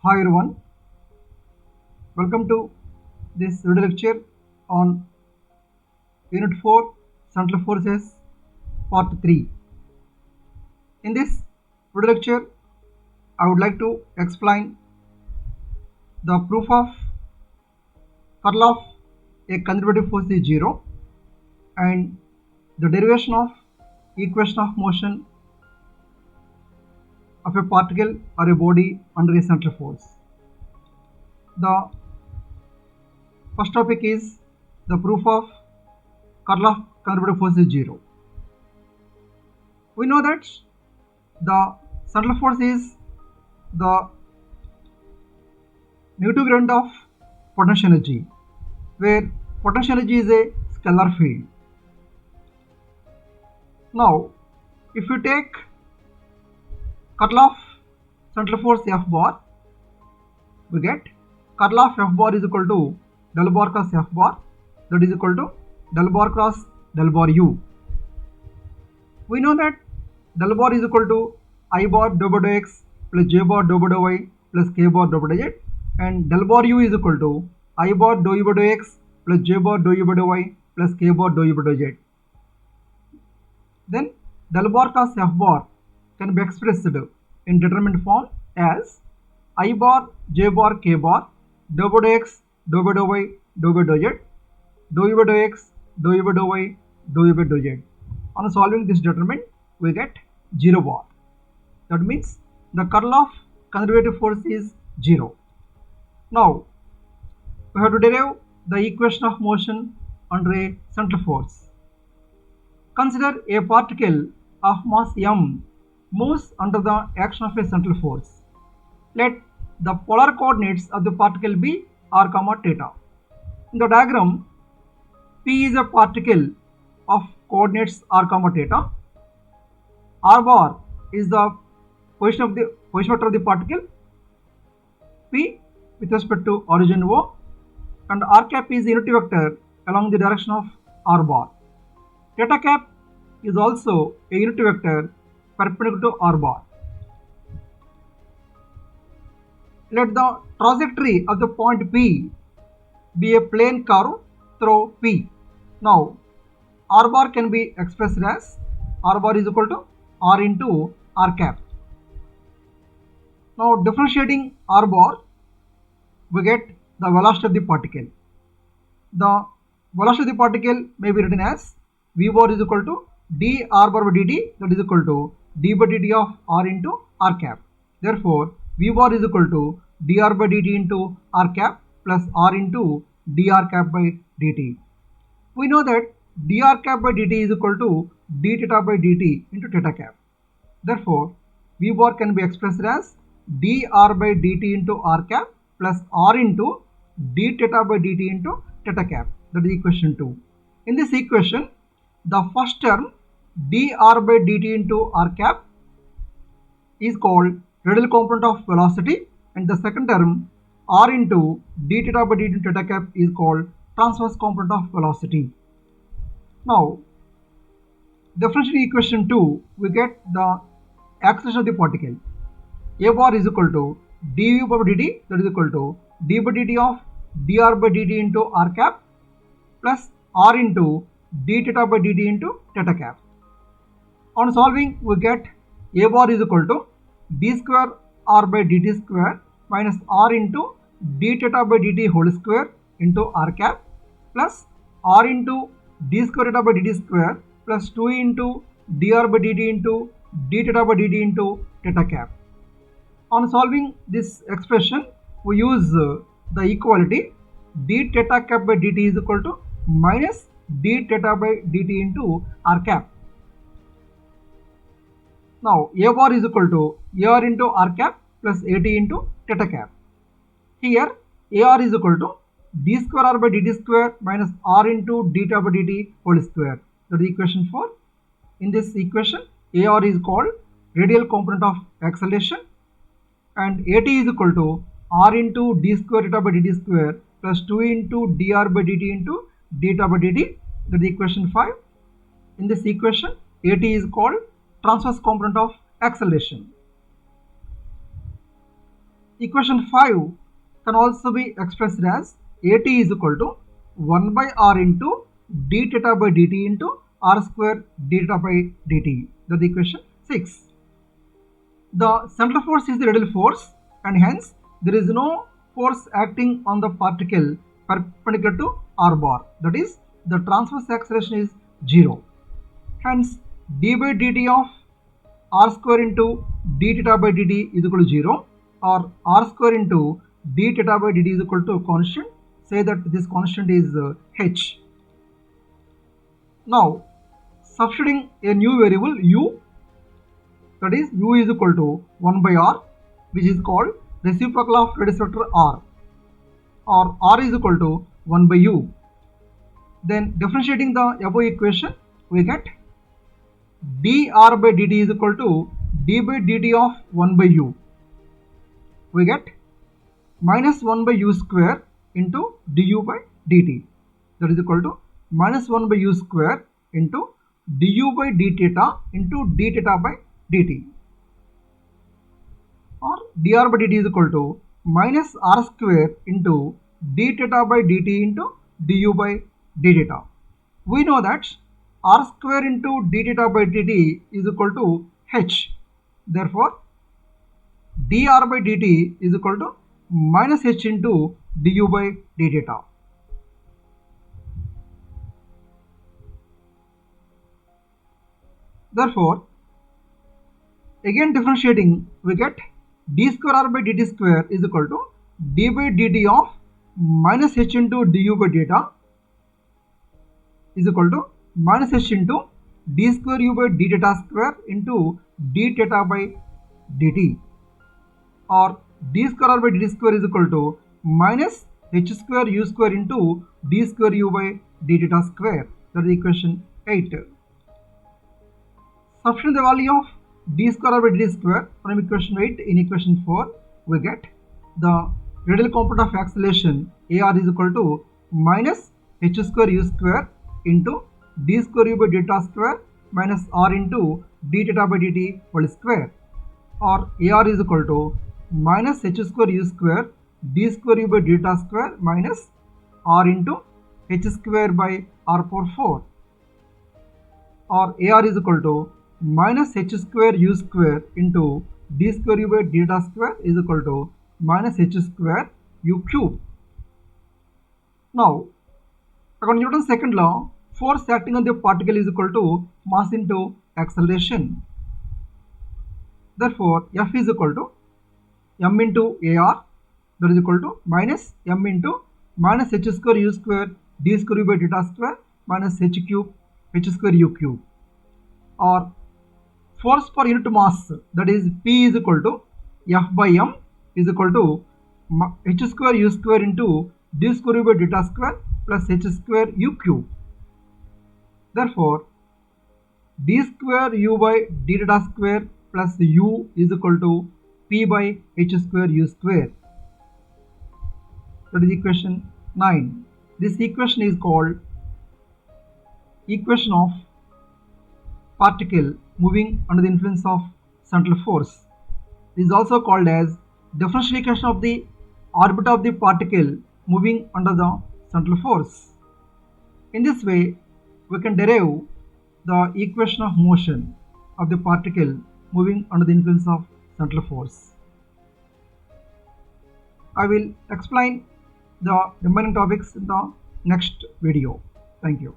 Hi everyone, welcome to this video lecture on Unit 4 Central Forces Part 3. In this video lecture, I would like to explain the proof of curl of a conservative force is 0 and the derivation of equation of motion of a particle or a body under a central force. The first topic is the proof of curl of conservative force is 0. We know that the central force is the negative gradient of potential energy, where potential energy is a scalar field. Now, if you take curl of central force F bar, we get curl of F bar is equal to del bar cross F bar, that is equal to del bar cross del bar U. We know that del bar is equal to I bar dou by dou x plus j bar dou by dou y plus k bar dou by dou z, and del bar U is equal to I bar dou u by dou x plus j bar dou u by dou y plus k bar dou u by dou z. Then del bar cross F bar can be expressed in determinant form as I bar j bar k bar dou by dou x dou by dou y dou by dou z dou u by dou x dou u by dou y dou u by dou z. On solving this determinant, we get 0 bar. That means the curl of conservative force is 0. Now we have to derive the equation of motion under a central force. Consider a particle of mass m moves under the action of a central force. Let the polar coordinates of the particle be r, theta. In the diagram, P is a particle of coordinates r, theta. R bar is the position vector of the particle P with respect to origin O, and r cap is the unit vector along the direction of r bar. Theta cap is also a unit vector perpendicular to r bar. Let the trajectory of the point P be a plane curve through P. Now r bar can be expressed as r bar is equal to r into r cap. Now differentiating r bar, we get the velocity of the particle. The velocity of the particle may be written as v bar is equal to d r bar by dt, that is equal to d by dt of r into r cap. Therefore, v bar is equal to dr by dt into r cap plus r into dr cap by dt. We know that dr cap by dt is equal to d theta by dt into theta cap. Therefore, v bar can be expressed as dr by dt into r cap plus r into d theta by dt into theta cap. That is equation 2. In this equation, the first term dr by dt into r cap is called radial component of velocity, and the second term r into d theta by dt into theta cap is called transverse component of velocity. Now, differentiating equation 2, we get the acceleration of the particle. A bar is equal to du by dt, that is equal to d by dt of dr by dt into r cap plus r into d theta by dt into theta cap. On solving, we get a bar is equal to d square r by dt square minus r into d theta by dt whole square into r cap plus r into d square theta by dt square plus 2 into dr by dt into d theta by dt into theta cap. On solving this expression, we use the equality d theta cap by dt is equal to minus d theta by dt into r cap. Now a bar is equal to ar into r cap plus at into theta cap. Here ar is equal to d square r by dt square minus r into d theta by dt whole square. That is equation 4. In this equation, ar is called radial component of acceleration, and at is equal to r into d square theta by dt square plus 2 into dr by dt into d theta by dt. That is equation 5. In this equation, at is called transverse component of acceleration. Equation 5 can also be expressed as AT is equal to 1 by R into d theta by dt into R square d theta by dt. That is equation 6. The central force is the radial force, and hence there is no force acting on the particle perpendicular to r bar. That is, the transverse acceleration is 0. Hence d by dt of r square into d theta by dt is equal to 0, or r square into d theta by dt is equal to constant. Say that this constant is h. Now substituting a new variable u, that is u is equal to 1 by r, which is called reciprocal of radius vector r, or r is equal to 1 by u. Then differentiating the above equation, we get dr by dt is equal to d by dt of 1 by u. We get minus 1 by u square into du by dt, that is equal to minus 1 by u square into du by d theta into d theta by dt, or dr by dt is equal to minus r square into d theta by dt into du by d theta. We know that r square into d theta by dt is equal to h. Therefore, dr by dt is equal to minus h into du by d theta. Therefore, again differentiating, we get d square r by dt square is equal to d by dt of minus h into du by theta is equal to minus h into d square u by d theta square into d theta by dt, or d square r by dt square is equal to minus h square u square into d square u by d theta square. That is equation 8. Substituting the value of d square r by dt square from equation 8 in equation 4, we get the radial component of acceleration ar is equal to minus h square u square into d square u by d theta square minus r into d theta by dt whole square, or ar is equal to minus h square u square d square u by d theta square minus r into h square by r power 4, or ar is equal to minus h square u square into d square u by d theta square is equal to minus h square u cube. Now, according to Newton's second law, force acting on the particle is equal to mass into acceleration. Therefore, F is equal to m into ar, that is equal to minus m into minus h square u square d square u by theta square minus h cube h square u cube, or force per unit mass, that is P is equal to F by m is equal to h square u square into d square u by theta square plus h square u cube. Therefore, d square u by d theta square plus u is equal to P by h square u square. That is equation 9. This equation is called equation of particle moving under the influence of central force. This is also called as differential equation of the orbit of the particle moving under the central force. In this way, we can derive the equation of motion of the particle moving under the influence of central force. I will explain the remaining topics in the next video. Thank you.